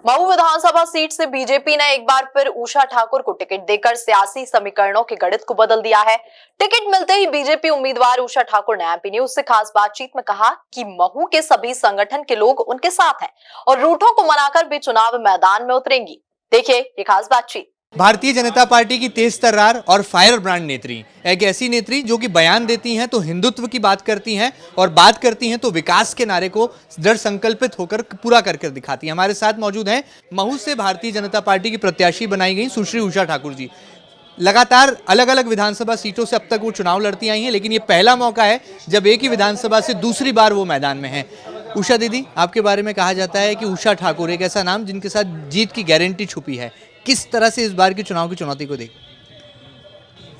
मऊ विधानसभा seat से BJP ने एक बार फिर उषा ठाकुर को टिकट देकर सियासी समीकरणों के गणित को बदल दिया है। टिकट मिलते ही बीजेपी उम्मीदवार उषा ठाकुर ने एमपी न्यूज से खास बातचीत में कहा कि महू के सभी संगठन के लोग उनके साथ हैं और रूठों को मनाकर भी चुनाव मैदान में उतरेंगी। देखिए ये खास बातचीत। भारतीय जनता पार्टी की तेज तर्रार और फायर ब्रांड नेत्री, एक ऐसी नेत्री जो कि बयान देती हैं तो हिंदुत्व की बात करती हैं और बात करती हैं तो विकास के नारे को दृढ़ संकल्पित होकर पूरा करके दिखाती हैं। हमारे साथ मौजूद हैं महू से भारतीय जनता पार्टी की प्रत्याशी बनाई गई सुश्री उषा ठाकुर जी। लगातार अलग अलग विधानसभा सीटों से अब तक वो चुनाव लड़ती आई हैं, लेकिन ये पहला मौका है जब एक ही विधानसभा से दूसरी बार वो मैदान में हैं। उषा दीदी, आपके बारे में कहा जाता है कि उषा ठाकुर एक ऐसा नाम जिनके साथ जीत की गारंटी छुपी है। किस तरह से इस बार के चुनाव की चुनौती को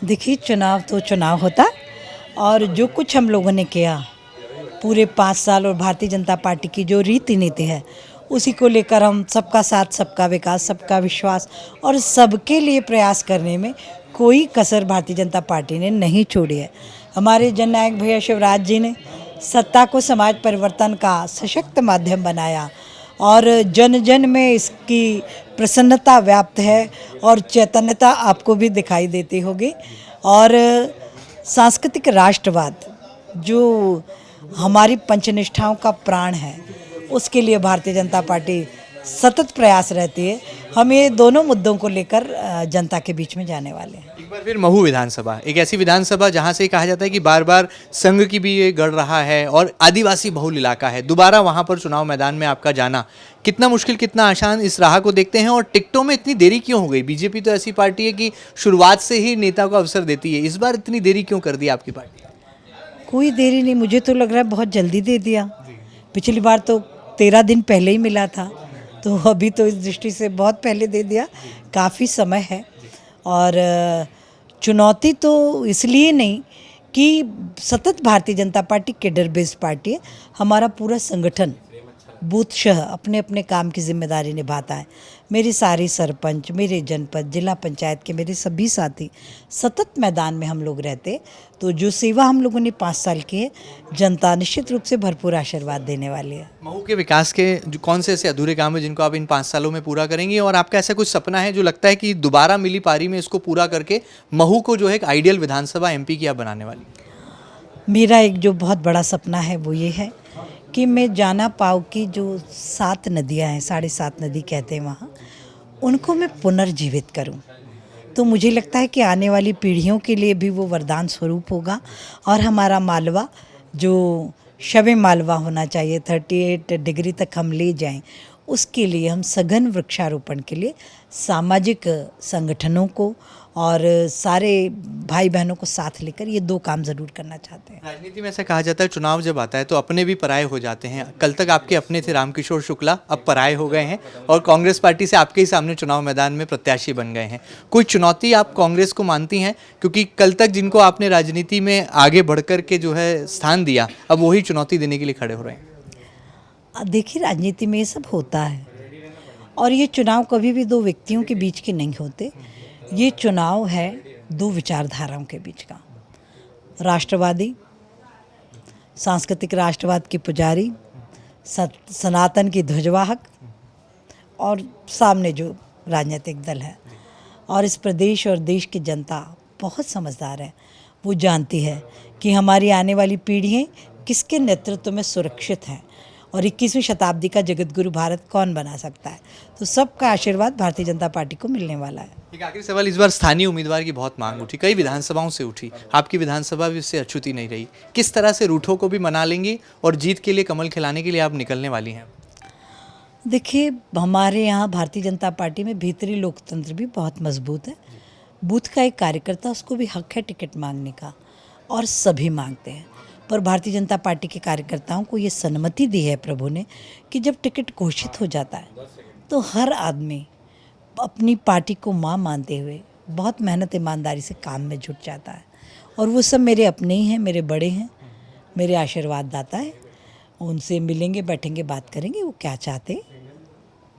देखिए, चुनाव तो चुनाव होता और जो कुछ हम लोगों ने किया पूरे 5 साल और भारतीय जनता पार्टी की जो रीति नीति है उसी को लेकर हम सबका साथ, सबका विकास, सबका विश्वास और सबके लिए प्रयास करने में कोई कसर भारतीय जनता पार्टी ने नहीं छोड़ी है। हमारे जननायक भैया शिवराज जी ने सत्ता को समाज परिवर्तन का सशक्त माध्यम बनाया और जन जन में इसकी प्रसन्नता व्याप्त है और चैतन्यता आपको भी दिखाई देती होगी। और सांस्कृतिक राष्ट्रवाद जो हमारी पंचनिष्ठाओं का प्राण है उसके लिए भारतीय जनता पार्टी सतत प्रयास रहती है। हम ये दोनों मुद्दों को लेकर जनता के बीच में जाने वाले हैं। एक बार फिर महू विधानसभा, एक ऐसी विधानसभा जहां से कहा जाता है कि बार बार संघ की भी ये गढ़ रहा है और आदिवासी बहुल इलाका है। दोबारा वहां पर चुनाव मैदान में आपका जाना कितना मुश्किल, कितना आसान इस राह को देखते हैं और टिकटों में इतनी देरी क्यों हो गई? बीजेपी तो ऐसी पार्टी है कि शुरुआत से ही नेता को अवसर देती है, इस बार इतनी देरी क्यों कर दी आपकी पार्टी? कोई देरी नहीं, मुझे तो लग रहा है बहुत जल्दी दे दिया। पिछली बार तो 13 दिन पहले ही मिला था, तो अभी तो इस दृष्टि से बहुत पहले दे दिया। काफ़ी समय है और चुनौती तो इसलिए नहीं कि सतत Bharatiya Janata party cadre based party है। हमारा पूरा संगठन बूथशः अपने अपने काम की जिम्मेदारी निभाता है। मेरे सारे सरपंच, मेरे जनपद, जिला पंचायत के मेरे सभी साथी सतत मैदान में हम लोग रहते, तो जो सेवा हम लोगों ने 5 साल की है, जनता निश्चित रूप से भरपूर आशीर्वाद देने वाली है। महू के विकास के जो कौन से ऐसे अधूरे काम है जिनको आप इन 5 सालों में पूरा करेंगी और आपका ऐसा कुछ सपना है जो लगता है कि दोबारा मिली पारी में इसको पूरा करके महू को जो है एक आइडियल विधानसभा एमपी की आप बनाने वाली? मेरा एक जो बहुत बड़ा सपना है वो ये है कि मैं जाना पाव की जो 7 नदियाँ हैं, 7.5 नदी कहते हैं वहाँ, उनको मैं पुनर्जीवित करूँ। तो मुझे लगता है कि आने वाली पीढ़ियों के लिए भी वो वरदान स्वरूप होगा और हमारा मालवा जो शबे मालवा होना चाहिए, 38 डिग्री तक हम ले जाएं, उसके लिए हम सघन वृक्षारोपण के लिए सामाजिक संगठनों को और सारे भाई बहनों को साथ लेकर ये 2 काम ज़रूर करना चाहते हैं। राजनीति में ऐसा कहा जाता है चुनाव जब आता है तो अपने भी पराये हो जाते हैं। कल तक आपके अपने थे रामकिशोर शुक्ला, अब पराये हो गए हैं और कांग्रेस पार्टी से आपके ही सामने चुनाव मैदान में प्रत्याशी बन गए हैं। कोई चुनौती आप कांग्रेस को मानती हैं? क्योंकि कल तक जिनको आपने राजनीति में आगे बढ़कर के जो है स्थान दिया, अब वही चुनौती देने के लिए खड़े हो रहे हैं। देखिए, राजनीति में ये सब होता है और ये चुनाव कभी भी 2 व्यक्तियों के बीच के नहीं होते। ये चुनाव है 2 विचारधाराओं के बीच का। राष्ट्रवादी, सांस्कृतिक राष्ट्रवाद के पुजारी, सनातन की ध्वजवाहक और सामने जो राजनीतिक दल है। और इस प्रदेश और देश की जनता बहुत समझदार है। वो जानती है कि हमारी आने वाली पीढ़ियाँ किसके नेतृत्व में सुरक्षित हैं और 21वीं शताब्दी का जगतगुरु भारत कौन बना सकता है। तो सबका आशीर्वाद भारतीय जनता पार्टी को मिलने वाला है। एक आखिरी सवाल, इस बार स्थानीय उम्मीदवार की बहुत मांग उठी, कई विधानसभाओं से उठी, आपकी विधानसभा भी उससे अछूती नहीं रही। किस तरह से रूठों को भी मना लेंगी और जीत के लिए कमल खिलाने के लिए आप निकलने वाली हैं? देखिए, हमारे यहाँ भारतीय जनता पार्टी में भीतरी लोकतंत्र भी बहुत मजबूत है। बूथ का एक कार्यकर्ता, उसको भी हक है टिकट मांगने का और सभी मांगते हैं। पर भारतीय जनता पार्टी के कार्यकर्ताओं को ये सन्मति दी है प्रभु ने कि जब टिकट घोषित हो जाता है तो हर आदमी अपनी पार्टी को मां मानते हुए बहुत मेहनत ईमानदारी से काम में जुट जाता है। और वो सब मेरे अपने ही हैं, मेरे बड़े हैं, मेरे आशीर्वाद दाता है। उनसे मिलेंगे, बैठेंगे, बात करेंगे, वो क्या चाहते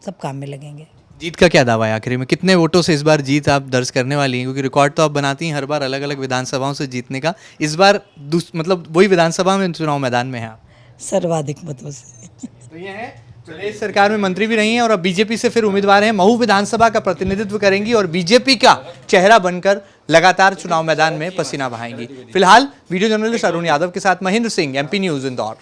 सब काम में लगेंगे। जीत का क्या दावा है आखिरी में? कितने वोटों से इस बार जीत आप दर्ज करने वाली हैं? क्योंकि रिकॉर्ड तो आप बनाती हैं हर बार अलग अलग विधानसभाओं से जीतने का, इस बार मतलब वही विधानसभा में चुनाव मैदान में हैं आप। सर्वाधिक मतों से। तो ये है प्रदेश सरकार में मंत्री भी रही हैं और अब बीजेपी से फिर उम्मीदवार हैं। महू विधानसभा का प्रतिनिधित्व करेंगी और बीजेपी का चेहरा बनकर लगातार चुनाव मैदान में पसीना बहाएंगी। फिलहाल वीडियो जर्नलिस्ट अरुण यादव के साथ महेंद्र सिंह, MP न्यूज, इंदौर।